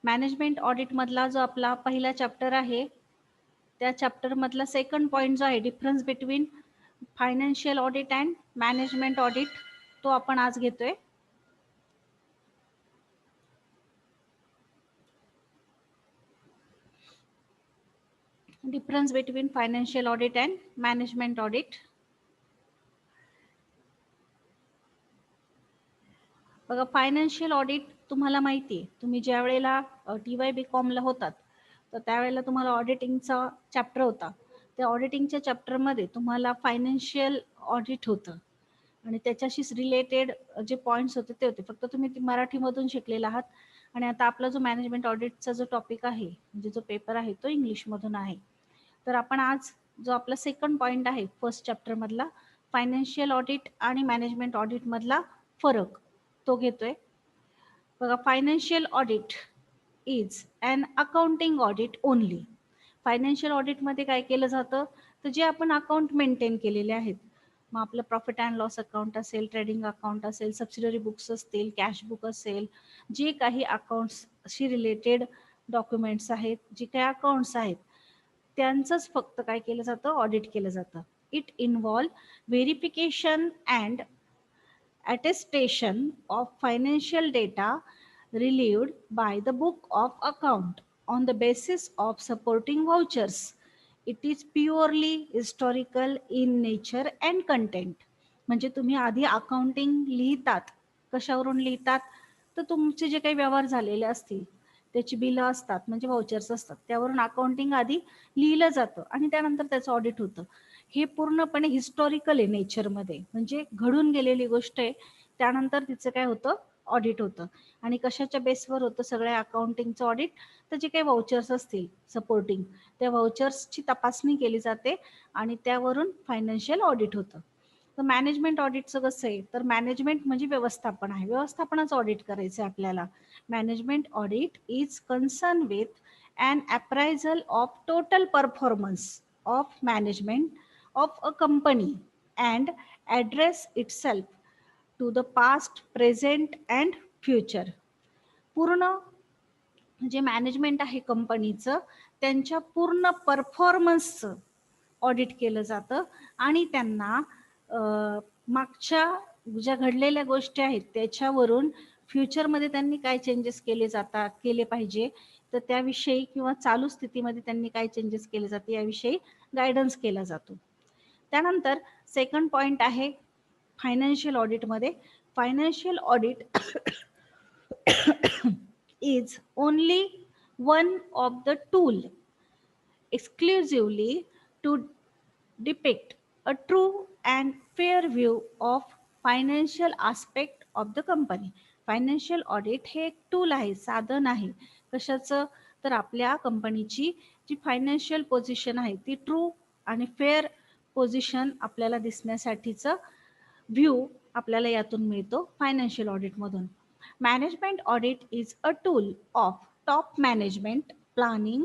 Management audit मधला जो आपला पहिला चॅप्टर आहे, त्या चॅप्टर मधला सेकंड पॉइंट जो आहे, difference between financial audit and management audit, तो आपण आज घेतोय. Difference between financial audit and management audit. बघा, फायनान्शियल ऑडिट तुम्हाला माहिती आहे, तुम्ही ज्या वेळेला TY.BCom ला होतात तर त्यावेळेला तुम्हाला ऑडिटिंगचा चॅप्टर होता. त्या ऑडिटिंगच्या चॅप्टरमध्ये तुम्हाला फायनान्शियल ऑडिट होतं आणि त्याच्याशीच रिलेटेड जे पॉईंट्स होते ते होते. फक्त तुम्ही ते मराठीमधून शिकलेला आहात आणि आता आपला जो मॅनेजमेंट ऑडिटचा जो टॉपिक आहे, म्हणजे जो पेपर आहे, तो इंग्लिशमधून आहे. तर आपण आज जो आपला सेकंड पॉईंट आहे फर्स्ट चॅप्टरमधला, फायनान्शियल ऑडिट आणि मॅनेजमेंट ऑडिटमधला फरक, तो घेतोय. बघा, financial audit is an accounting audit only. Financial ऑडिटमध्ये काय केलं जातं, तर जे आपण अकाउंट मेंटेन केलेले आहेत, मग आपलं प्रॉफिट अँड लॉस अकाउंट असेल, ट्रेडिंग अकाउंट असेल, सबसिडरी बुक्स असतील, कॅश बुक असेल, जे काही अकाउंट्सशी रिलेटेड डॉक्युमेंट्स आहेत, जे काही अकाउंट्स आहेत, त्यांचंच फक्त काय केलं जातं, ऑडिट केलं जातं. It involve verification and attestation of financial data relieved by the book of account on the basis of supporting vouchers. It is purely historical in nature and content. म्हणजे तुम्ही आधी अकाउंटिंग लिहितात, कशावरून लिहितात, तर तुमचे जे काही व्यवहार झालेले असतील त्याची बिलं असतात, म्हणजे व्हाउचर्स असतात, त्यावरून अकाउंटिंग आधी लिहिलं जातं आणि त्यानंतर त्याचं ऑडिट होतं. हे पूर्णपणे हिस्टॉरिकल आहे नेचरमध्ये, म्हणजे घडून गेलेली गोष्ट आहे, त्यानंतर तिचं काय होतं, ऑडिट होतं. आणि कशाच्या बेसवर होतं सगळ्या अकाउंटिंगचं ऑडिट, तर जे काही व्हाउचर्स असतील सपोर्टिंग, त्या व्हाउचर्सची तपासणी केली जाते आणि त्यावरून फायनान्शियल ऑडिट होतं. तर मॅनेजमेंट ऑडिटचं कसं आहे, तर मॅनेजमेंट म्हणजे व्यवस्थापन आहे, व्यवस्थापनाचं ऑडिट करायचं आहे आपल्याला. Management audit is concern with an appraisal of total performance of management of a company and address itself to the past, present and future. पूर्ण जे मॅनेजमेंट आहे कंपनीचं, त्यांच्या पूर्ण परफॉर्मन्सचं ऑडिट केलं जातं आणि त्यांना मागच्या ज्या घडलेल्या गोष्टी आहेत त्याच्यावरून फ्युचरमध्ये त्यांनी काय चेंजेस केले पाहिजे, तर त्याविषयी किंवा चालू स्थितीमध्ये त्यांनी काय चेंजेस केले जाते याविषयी गायडन्स केला जातो. त्यानंतर सेकंड पॉइंट आहे फायनान्शियल ऑडिटमध्ये. Financial audit is only one of the tool exclusively to depict a true and fair view of financial aspect of the company. Financial audit हे एक टूल आहे, साधन आहे. कशाचं, तर आपल्या कंपनीची जी फायनान्शियल पोझिशन आहे ती ट्रू आणि फेअर पोझिशन आपल्याला दिसण्यासाठीचं व्ह्यू आपल्याला यातून मिळतो फायनान्शियल ऑडिटमधून. Management audit is a tool of top management planning,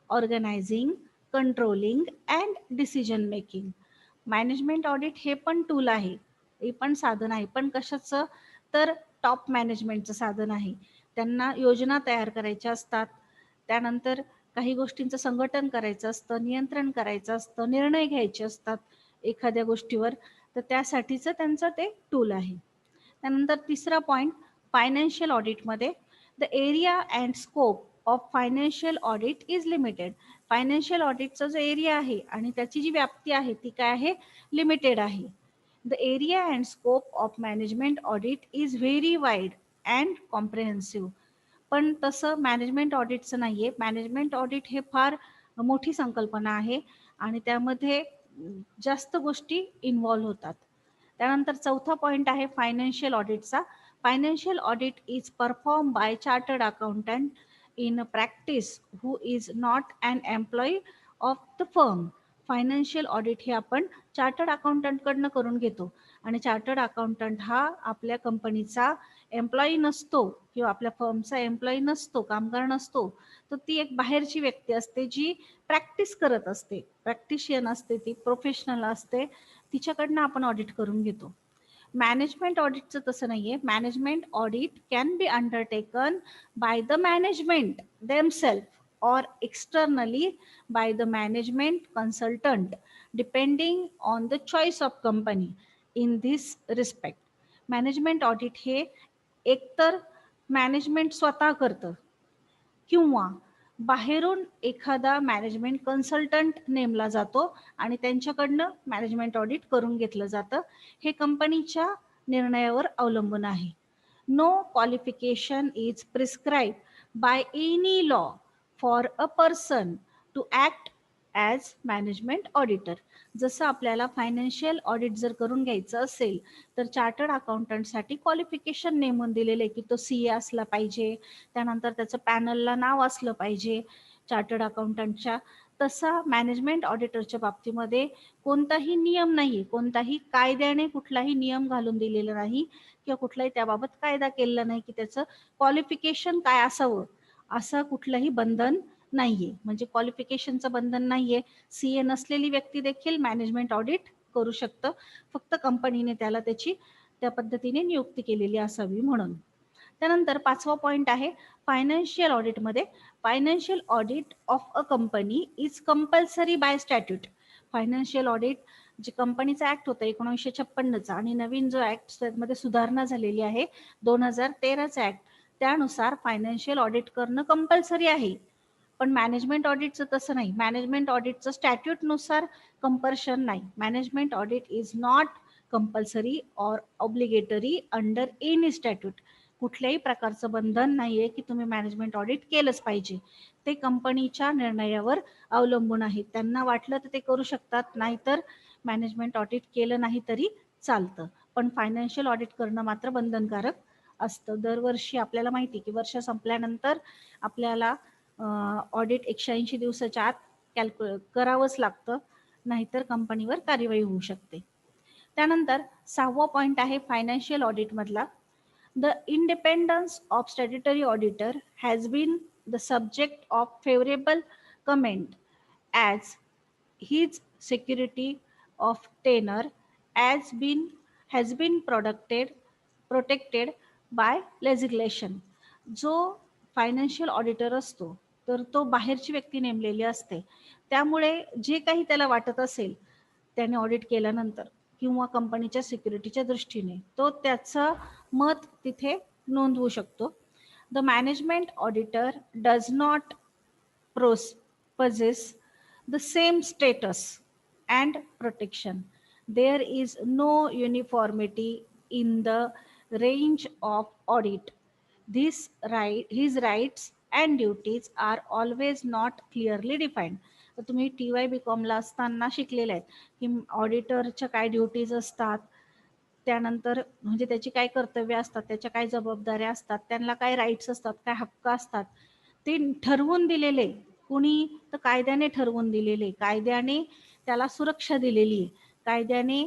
organizing, controlling and decision making. Management audit हे पण टूल आहे, हे पण साधन आहे, पण कशाचं, तर टॉप मॅनेजमेंटचं साधन आहे. त्यांना योजना तयार करायच्या असतात, त्यानंतर काही गोष्टींचं संघटन करायचं असतं, नियंत्रण करायचं असतं, निर्णय घ्यायचे असतात एखाद्या गोष्टीवर, तर त्यासाठीचं त्यांचं ते टूल आहे. त्यानंतर तिसरा पॉईंट फायनान्शियल ऑडिटमध्ये, the area and scope of financial audit is limited. Financial ऑडिटचा जो एरिया आहे आणि त्याची जी व्याप्ती आहे ती काय आहे, लिमिटेड आहे. The area and scope of management audit is very wide and comprehensive. पण तसं मॅनेजमेंट ऑडिटचं नाही आहे. मॅनेजमेंट ऑडिट हे फार मोठी संकल्पना आहे आणि त्यामध्ये जास्त गोष्टी इन्व्हॉल्व होतात. त्यानंतर चौथा पॉईंट आहे फायनान्शियल ऑडिटचा. Financial audit is perform by chartered accountant in practice who is not an employee of the firm. Financial audit हे आपण चार्टर्ड अकाउंटंटकडनं करून घेतो आणि चार्टर्ड अकाउंटंट हा आपल्या कंपनीचा एम्प्लॉई नसतो किंवा आपल्या फर्मचा एम्प्लॉई नसतो, कामगार नसतो. तर ती एक बाहेरची व्यक्ती असते जी प्रॅक्टिस करत असते, प्रॅक्टिशियन असते, ती प्रोफेशनल असते, तिच्याकडनं आपण ऑडिट करून घेतो. मॅनेजमेंट ऑडिटचं तसं नाहीये. Management audit can be undertaken by the management themselves or externally by the management consultant depending on the choice of company in this respect. Management audit हे एकतर मॅनेजमेंट स्वतः करतं किंवा बाहेरून एखादा मॅनेजमेंट कन्सल्टंट नेमला जातो आणि त्यांच्याकडनं मॅनेजमेंट ऑडिट करून घेतलं जातं. हे कंपनीच्या निर्णयावर अवलंबून आहे. No qualification is prescribe by any law for a person to act as management auditor. जसं आपल्याला फायनान्शियल ऑडिट जर करून घ्यायचं असेल तर चार्टर्ड अकाउंटंटसाठी क्वालिफिकेशन नेमून दिलेलं आहे की तो CA असला पाहिजे, त्यानंतर त्याचं पॅनलला नाव असलं पाहिजे चार्टर्ड अकाउंटंटच्या. तसा मॅनेजमेंट ऑडिटरच्या बाबतीमध्ये कोणताही नियम नाही, कोणताही कायद्याने कुठलाही नियम घालून दिलेला नाही किंवा कुठलाही त्याबाबत कायदा केलेला नाही की त्याचं क्वालिफिकेशन काय असावं असं कुठलंही बंधन नाहीये. म्हणजे क्वालिफिकेशनचं बंधन नाहीये. CA नसलेली व्यक्ती देखील मॅनेजमेंट ऑडिट करू शकतं, फक्त कंपनीने त्याला त्याची त्या पद्धतीने नियुक्ती केलेली असावी म्हणून. त्यानंतर 5वा पॉइंट आहे फायनान्शियल ऑडिटमध्ये. Financial audit of a company is compulsory by statute. Financial audit जे कंपनीचा ऍक्ट होता 1956चा आणि नवीन जो ऍक्ट त्यामध्ये सुधारणा झालेली आहे 2013चा ऍक्ट, त्यानुसार फायनान्शियल ऑडिट करणं कंपल्सरी आहे. पण मॅनेजमेंट ऑडिटचं तसं नाही. मॅनेजमेंट ऑडिटचं स्टॅट्यूटनुसार कंपल्शन नाही. Management audit is not compulsory or obligatory under any statute. कुठल्याही प्रकारचं बंधन नाहीये की तुम्ही मॅनेजमेंट ऑडिट केलंच पाहिजे. ते कंपनीच्या निर्णयावर अवलंबून आहे. त्यांना वाटलं तर ते करू शकतात, नाहीतर मॅनेजमेंट ऑडिट केलं नाही तरी चालतं. पण फायनान्शियल ऑडिट करणं मात्र बंधनकारक असतं. दरवर्षी आपल्याला माहिती आहे की वर्ष संपल्यानंतर आपल्याला ऑडिट 180 दिवसाच्या आत करावंच लागतं, नाहीतर कंपनीवर कार्यवाही होऊ शकते. त्यानंतर 6वा पॉइंट आहे फायनान्शियल ऑडिट मधला. The independence of statutory auditor has been the subject of favorable comment as his security of tenure has been protected by legislation. जो फायनान्शियल ऑडिटर असतो तर तो बाहेरची व्यक्ती नेमलेली असते, त्यामुळे जे काही त्याला वाटत असेल त्याने ऑडिट केल्यानंतर किंवा कंपनीच्या सिक्युरिटीच्या दृष्टीने तो त्याचं मत तिथे नोंदवू शकतो. The management auditor does not possess the same status and protection. There is no uniformity in the range of audit. His rights and duties are always not clearly defined. तर तुम्ही TY-BCom ला असताना शिकलेले आहेत की ऑडिटरच्या काय ड्युटीज असतात, त्यानंतर म्हणजे त्याची काय कर्तव्य असतात, त्याच्या काय जबाबदाऱ्या असतात, त्यांना काय राईट्स असतात, काय हक्क असतात, ते ठरवून दिलेले. कुणी तर कायद्याने ठरवून दिलेले, कायद्याने त्याला सुरक्षा दिलेली आहे, कायद्याने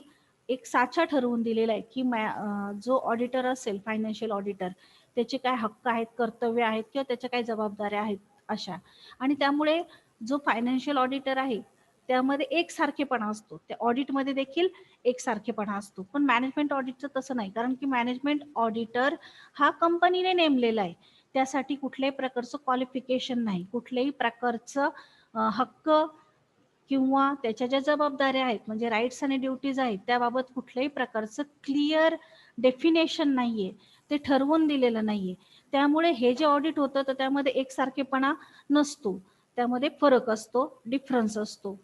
एक साचा ठरवून दिलेला आहे की जो ऑडिटर असेल फायनान्शियल ऑडिटर त्याचे काय हक्क आहेत, कर्तव्य आहेत किंवा त्याच्या काय जबाबदाऱ्या आहेत अशा. आणि त्यामुळे जो फायनान्शियल ऑडिटर आहे त्यामध्ये एकसारखेपणा असतो, त्या ऑडिटमध्ये देखील एकसारखेपणा असतो. पण मॅनेजमेंट ऑडिटचं तसं नाही, कारण की मॅनेजमेंट ऑडिटर हा कंपनीने नेमलेला आहे. त्यासाठी कुठल्याही प्रकारचं क्वालिफिकेशन नाही, कुठल्याही प्रकारचं हक्क किंवा त्याच्या ज्या जबाबदाऱ्या आहेत म्हणजे राईट्स आणि ड्युटीज आहेत त्याबाबत कुठल्याही प्रकारचं क्लिअर डेफिनेशन नाहीये, ते ठरवून दिलेलं नाहीये. त्यामुळे हे जे ऑडिट होतं तर त्यामध्ये एकसारखेपणा नसतो, त्यामध्ये फरक असतो, डिफरन्स असतो,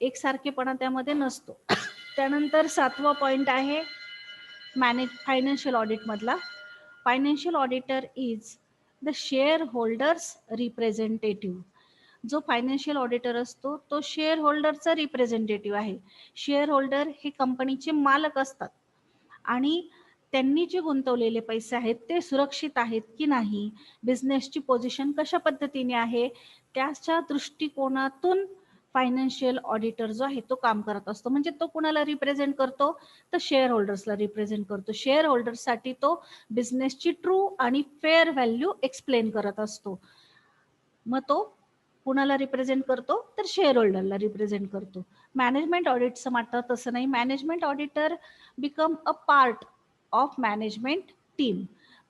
एकसारखेपणा त्यामध्ये नसतो. त्यानंतर 7वा पॉइंट आहे फायनान्शियल ऑडिट मधला. Financial auditor is the share holders representative. जो फायनान्शियल ऑडिटर असतो तो शेअर होल्डरचा रिप्रेझेंटेटिव्ह आहे. शेअर होल्डर हे कंपनीचे मालक असतात आणि त्यांनी जे गुंतवलेले पैसे आहेत ते सुरक्षित आहेत की नाही, बिझनेसची पोझिशन कशा पद्धतीने आहे, त्याच्या दृष्टिकोनातून फायनान्शियल ऑडिटर जो आहे तो काम करत असतो. म्हणजे तो कुणाला रिप्रेझेंट करतो तर शेअर होल्डर्सला रिप्रेझेंट करतो. शेअर होल्डर्ससाठी तो बिझनेसची ट्रू आणि फेअर व्हॅल्यू एक्सप्लेन करत असतो. मग तो कुणाला रिप्रेझेंट करतो तर शेअर होल्डरला रिप्रेझेंट करतो. मॅनेजमेंट ऑडिटचं मात्र तसं नाही. Management auditor become a part of management team.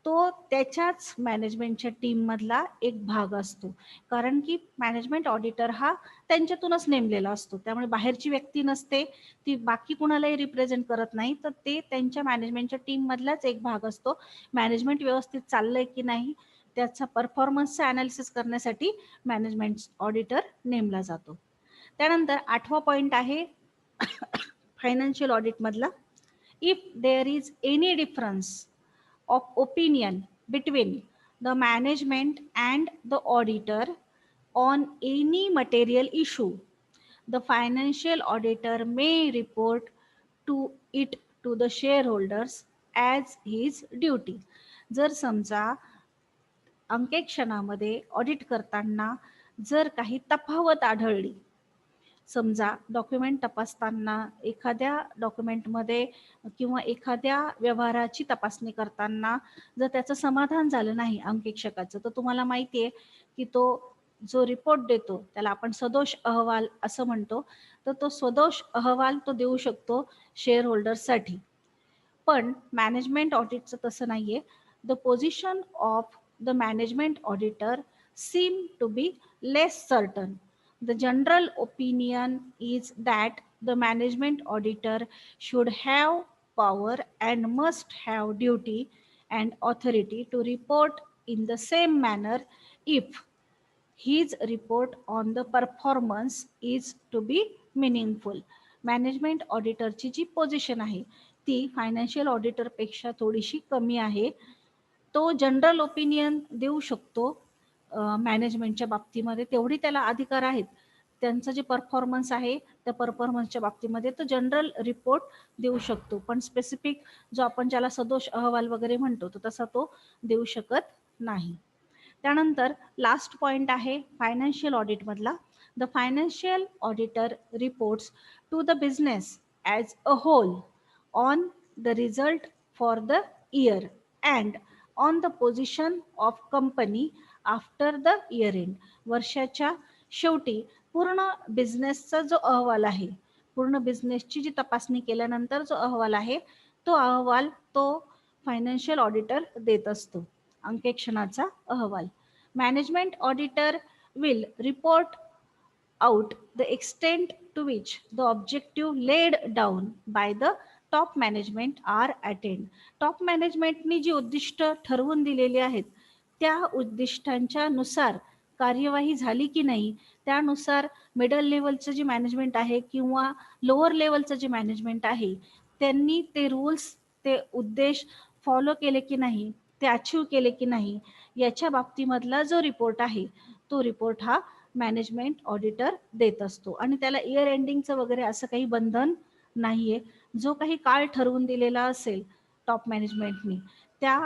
तो त्याच्याच मॅनेजमेंटच्या टीममधला एक भाग असतो, कारण की मॅनेजमेंट ऑडिटर हा त्यांच्यातूनच नेमलेला असतो. त्यामुळे बाहेरची व्यक्ती नसते, ती बाकी कुणालाही रिप्रेझेंट करत नाही, तर ते त्यांच्या मॅनेजमेंटच्या टीममधलाच एक भाग असतो. मॅनेजमेंट व्यवस्थित चाललंय की नाही त्याचा परफॉर्मन्सचा ॲनालिसिस करण्यासाठी मॅनेजमेंट ऑडिटर नेमला जातो. त्यानंतर 8वा पॉईंट आहे फायनान्शियल ऑडिटमधला. If there is any difference of opinion between the management and the auditor on any material issue, the financial auditor may report to it to the shareholders as his duty. जर समजा अंकेक्षणामध्ये audit करताना जर काही तफावत आढळली, समजा document तपासताना एखाद्या डॉक्युमेंटमध्ये किंवा एखाद्या व्यवहाराची तपासणी करताना जर त्याचं समाधान झालं नाही अंकेक्षकाचं, तर तुम्हाला माहिती आहे की तो जो रिपोर्ट देतो त्याला आपण सदोष अहवाल असं म्हणतो, तर तो सदोष अहवाल तो देऊ शकतो शेअर होल्डर्ससाठी. पण मॅनेजमेंट ऑडिटचं तसं नाहीये. The position of the management auditor seem to be less certain. The general opinion is that the management auditor should have power and must have duty and authority to report in the same manner if his report on the performance is to be meaningful. Management ऑडिटरची जी position आहे ती financial ऑडिटरपेक्षा थोडीशी कमी आहे. तो general opinion देऊ शकतो मॅनेजमेंटच्या बाबतीमध्ये, तेवढी त्याला अधिकार आहेत. त्यांचं जे परफॉर्मन्स आहे त्या परफॉर्मन्सच्या बाबतीमध्ये तो जनरल रिपोर्ट देऊ शकतो, पण स्पेसिफिक जो आपण ज्याला सदोष अहवाल वगैरे म्हणतो तो तसा तो देऊ शकत नाही. त्यानंतर लास्ट पॉइंट आहे फायनान्शियल ऑडिटमधला. The financial auditor reports to the business as a whole on the result for the year and on the position of company after the year end. वर्षाच्या शेवटी पूर्ण बिझनेसचा जो अहवाल आहे, पूर्ण बिझनेसची जी तपासणी केल्यानंतर जो अहवाल आहे तो अहवाल तो फायनान्शियल ऑडिटर देत असतो, अंकेक्षणाचा अहवाल. Management auditor will report out the extent to which the objective laid down by the top management are attend. Top मॅनेजमेंटनी जी उद्दिष्ट ठरवून दिलेली आहेत त्या उद्दिष्टांच्या नुसार कार्यवाही झाली की नाही, त्यानुसार मिडल लेवलचं जे मॅनेजमेंट आहे किंवा लोअर लेवलचं जे मॅनेजमेंट आहे त्यांनी ते रूल्स ते उद्देश फॉलो केले की नाही, ते अचीव केले की नाही, याच्या बाबतीमधला जो रिपोर्ट आहे तो रिपोर्ट हा मॅनेजमेंट ऑडिटर देत असतो. आणि त्याला इयर एंडिंगचं वगैरे असं काही बंधन नाहीये. जो काही काळ ठरवून दिलेला असेल टॉप मॅनेजमेंटनी त्या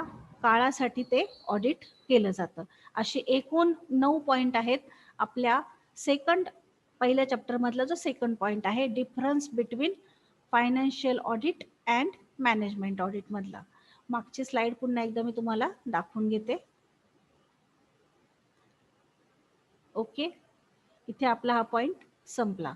काळासाठी ते ऑडिट केलं जातं. असे एकूण 9 पॉईंट आहेत आपल्या पहिल्या चॅप्टरमधला जो सेकंड पॉईंट आहे difference between financial audit and management audit मधला. मागची स्लाइड पुन्हा एकदा मी तुम्हाला दाखवून घेते. ओके, इथे आपला हा पॉइंट संपला.